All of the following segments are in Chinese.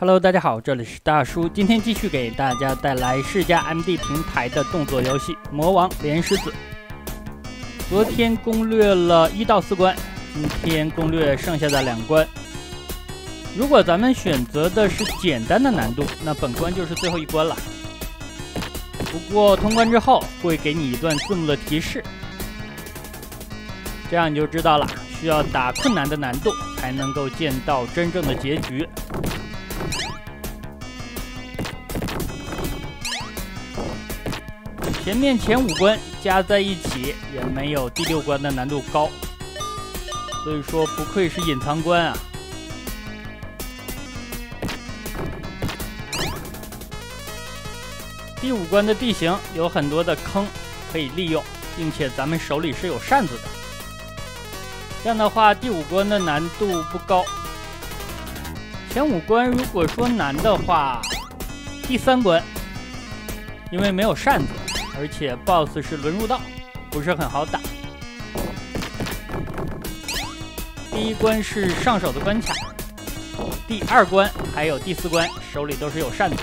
Hello， 大家好，这里是大叔，今天继续给大家带来世嘉 MD 平台的动作游戏《魔王连狮子》。昨天攻略了1到4关，今天攻略剩下的2关。如果咱们选择的是简单的难度，那本关就是最后一关了。不过通关之后会给你一段字幕的提示，这样你就知道了，需要打困难的难度才能够见到真正的结局。前面前5关加在一起也没有第6关的难度高，所以说不愧是隐藏关啊。第5关的地形有很多的坑可以利用，并且咱们手里是有扇子的，这样的话第5关的难度不高。前5关如果说难的话，第3关因为没有扇子，而且 BOSS 是轮入道，不是很好打。第1关是上手的关卡，第2关还有第4关手里都是有扇子。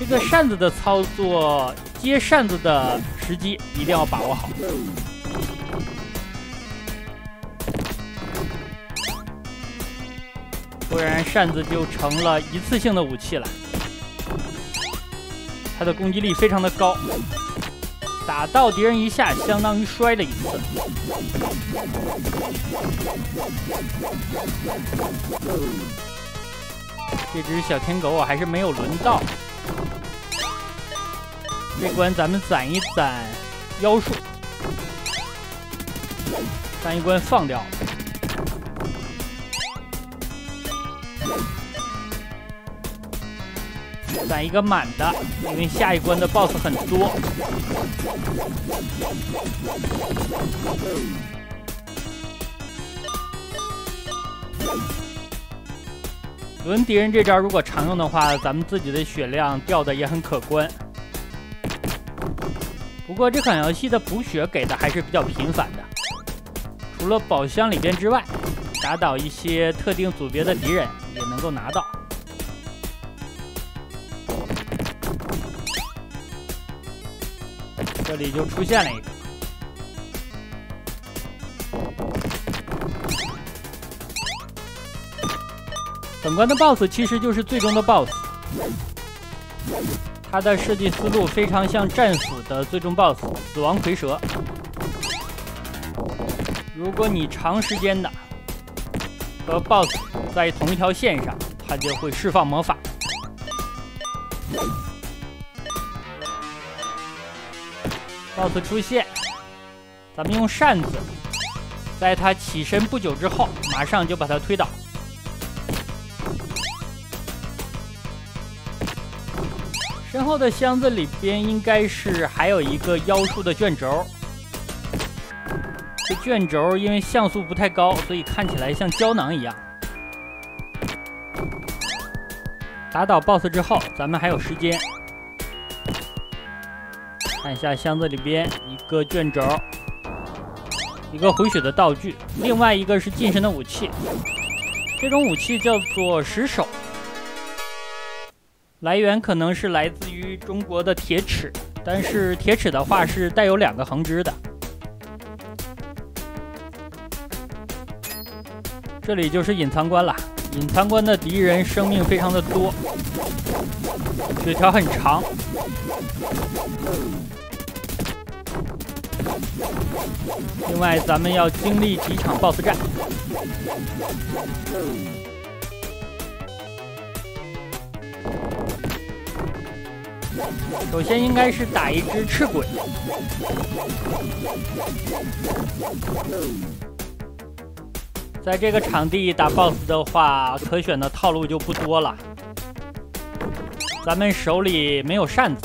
这个扇子的操作，接扇子的时机一定要把握好。不然扇子就成了一次性的武器了。它的攻击力非常的高，打到敌人一下相当于摔了一次。这只小天狗我还是没有轮到，这关咱们攒一攒妖术，上一关放掉了。攒一个满的，因为下一关的 BOSS 很多。轮敌人这招如果常用的话，咱们自己的血量掉的也很可观。不过这款游戏的补血给的还是比较频繁的，除了宝箱里边之外，打倒一些特定组别的敌人也能够拿到。这里就出现了一个，本关的 BOSS 其实就是最终的 BOSS， 它的设计思路非常像战斧的最终 BOSS 死亡蝰蛇。如果你长时间的和 BOSS 在同一条线上，它就会释放魔法。BOSS 出现，咱们用扇子，在他起身不久之后，马上就把他推倒。身后的箱子里边应该是还有一个妖术的卷轴，这卷轴因为像素不太高，所以看起来像胶囊一样。打倒 BOSS 之后，咱们还有时间。看一下箱子里边一个卷轴，一个回血的道具，另外一个是近身的武器。这种武器叫做石手，来源可能是来自于中国的铁齿，但是铁齿的话是带有2个横枝的。这里就是隐藏关了，隐藏关的敌人生命非常的多，血条很长。另外，咱们要经历几场 BOSS 战。首先应该是打一只赤鬼，在这个场地打 BOSS 的话，可选的套路就不多了。咱们手里没有扇子，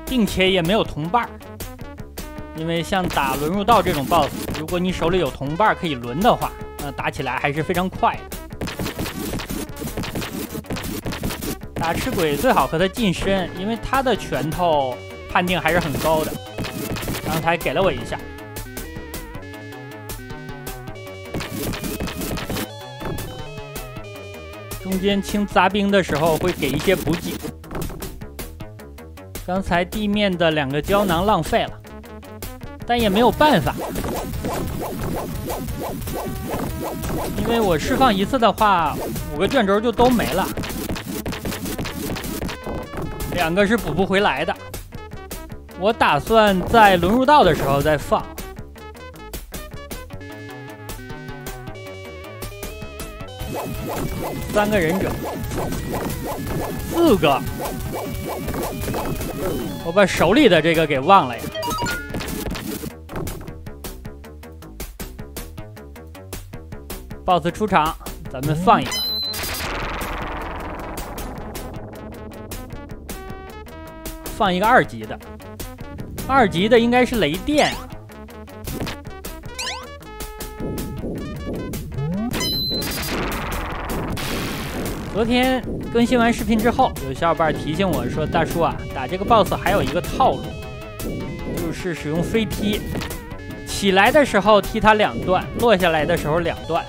并且也没有铜把。因为像打轮入道这种 BOSS， 如果你手里有铜把可以轮的话，那打起来还是非常快的。打赤鬼最好和他近身，因为他的拳头判定还是很高的。刚才给了我一下，中间清杂兵的时候会给一些补给。刚才地面的2个胶囊浪费了，但也没有办法，因为我释放一次的话，5个卷轴就都没了，2个是补不回来的。我打算在轮入道的时候再放。3个忍者，4个，我把手里的这个给忘了呀。BOSS 出场，咱们放一个。放一个2级的，2级的应该是雷电啊。昨天更新完视频之后，有小伙伴提醒我说：“大叔啊，打这个 BOSS 还有一个套路，就是使用飞踢，起来的时候踢它2段，落下来的时候2段。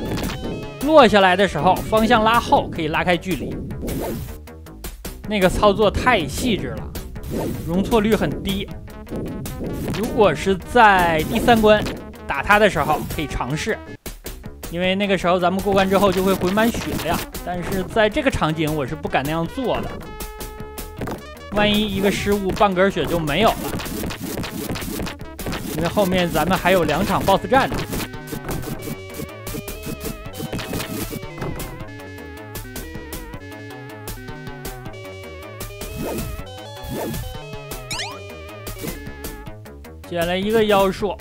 落下来的时候方向拉后可以拉开距离。那个操作太细致了，容错率很低。如果是在第3关打它的时候可以尝试。”因为那个时候咱们过关之后就会回满血量，但是在这个场景我是不敢那样做的，万一一个失误半格血就没有了。因为后面咱们还有2场 BOSS 战呢。捡了一个妖术。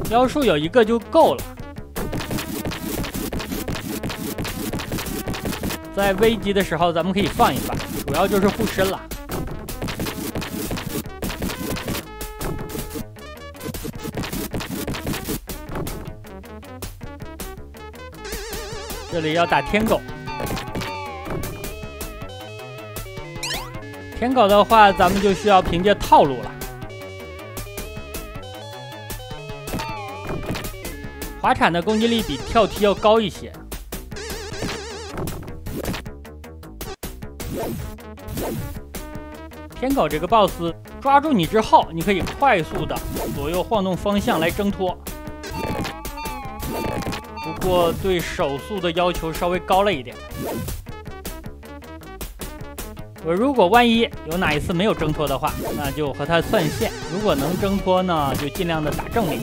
妖术有1个就够了，在危急的时候咱们可以放一把，主要就是护身了。这里要打天狗，天狗的话咱们就需要凭借套路了。滑铲的攻击力比跳踢要高一些。天狗这个 BOSS 抓住你之后，你可以快速的左右晃动方向来挣脱。不过对手速的要求稍微高了一点。我如果万一有哪一次没有挣脱的话，那就和他算线；如果能挣脱呢，就尽量的打正面。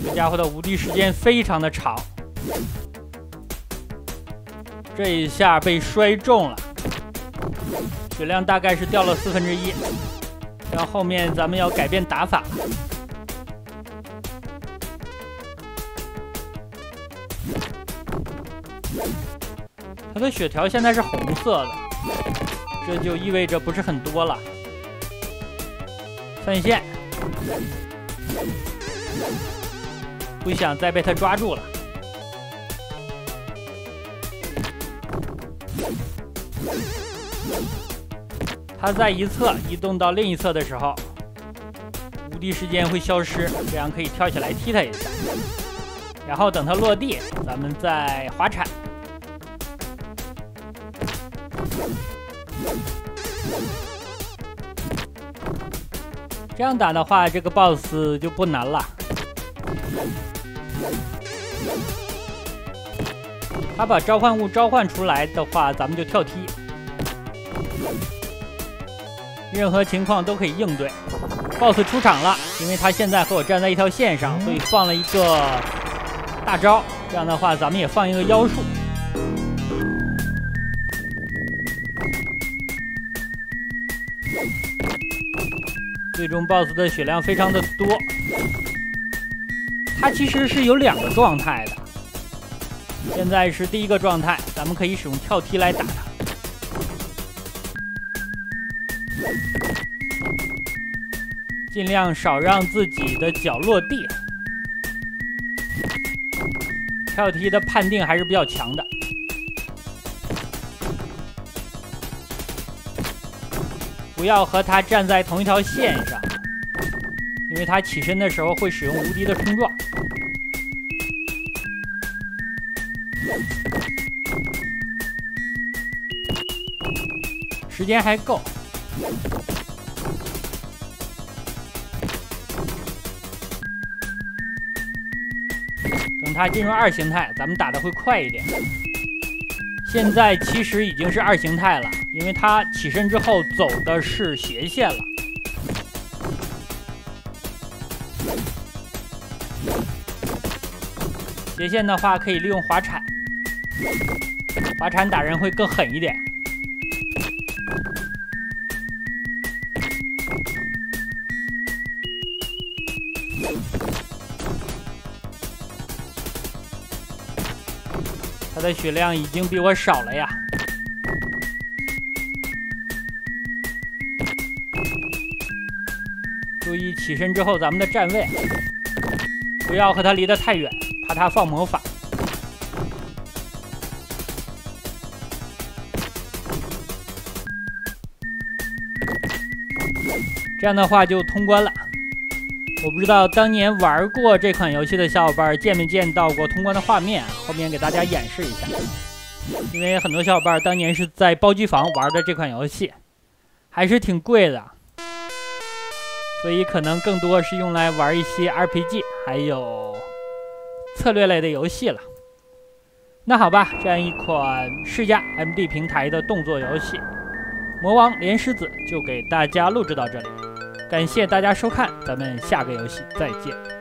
这家伙的无敌时间非常的长，这一下被摔中了，血量大概是掉了1/4。然后后面咱们要改变打法。他的血条现在是红色的，这就意味着不是很多了。犯线，不想再被他抓住了。他在一侧移动到另一侧的时候，无敌时间会消失，这样可以跳起来踢他一下，然后等他落地，咱们再滑铲。这样打的话，这个 BOSS 就不难了。他把召唤物召唤出来的话，咱们就跳踢。任何情况都可以应对。BOSS 出场了，因为他现在和我站在一条线上，所以放了一个大招。这样的话，咱们也放一个妖术。最终 BOSS 的血量非常的多，它其实是有2个状态的。现在是第1个状态，咱们可以使用跳踢来打它。尽量少让自己的脚落地。跳踢的判定还是比较强的。不要和他站在同一条线上，因为他起身的时候会使用无敌的冲撞。时间还够。等他进入2形态，咱们打的会快一点。现在其实已经是2形态了，因为他起身之后走的是斜线了。斜线的话可以利用滑铲，滑铲打人会更狠一点。他的血量已经比我少了呀。注意起身之后咱们的站位，不要和他离得太远，怕他放魔法。这样的话就通关了。我不知道当年玩过这款游戏的小伙伴见没见到过通关的画面，后面给大家演示一下。因为很多小伙伴当年是在包机房玩的这款游戏，还是挺贵的，所以可能更多是用来玩一些 RPG 还有策略类的游戏了。那好吧，这样一款世嘉 MD 平台的动作游戏《魔王莲狮子》就给大家录制到这里。感谢大家收看，咱们下个游戏再见。